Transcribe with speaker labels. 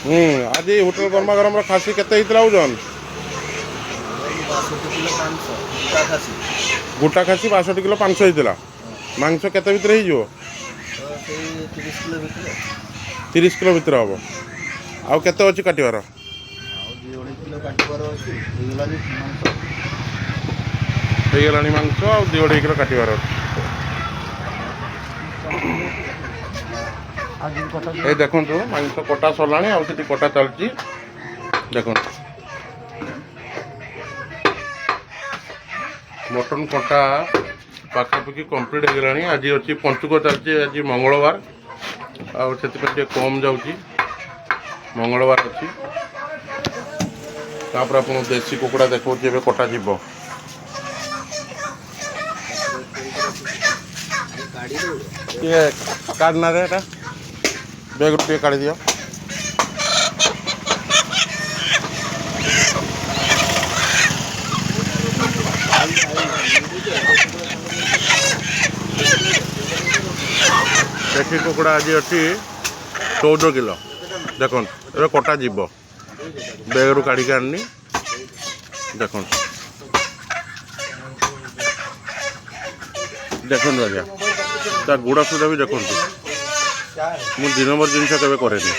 Speaker 1: आज होटल गरमा गरम खासी केते ओजन गोटा खासी 62 किलो 500 होता मांस केते भितर हो 30 किलो भितर हम आउ केते अच्छी काटबार ହେଇଗଲାଣି ମାଂସ ଆଉ 2.5 କିଲୋ କାଟିବାର ଅଛି। এই ଦେଖନ୍ତୁ ମାଂସ କଟା ସରିଲାଣି ଆଉ ସେଠି କଟା ଚାଲିଛି ଦେଖନ୍ତୁ ମଟନ କଟା ପାଖାପାଖି କମ୍ପ୍ଲିଟ୍ ହେଇଗଲାଣି। ଆଜି ଅଛି ପଞ୍ଚୁକ ଚାଲିଛି ଆଜି ମଙ୍ଗଳବାର ଆଉ ସେଥିପାଇଁ ଟିକେ କମ୍ ଯାଉଛି ମଙ୍ଗଳବାର ଅଛି। ତାପରେ ଆପଣ ଦେଶୀ କୁକୁଡ଼ା ଦେଖାଉଛି ଏବେ କଟା ଯିବ ଟିକେ କାଢ଼ନାରେ ଏଟା ବ୍ୟାଗରୁ ଟିକେ କାଢ଼ି ଦିଅ देशी कुकुड़ा आज अच्छी 14 किलो देख ए कटा जीव बैग काढ़ी आनी देख देखो आज्ञा ता गुड़ा सुधा भी देखो मुझ दिन भर जिन कैसे कैसे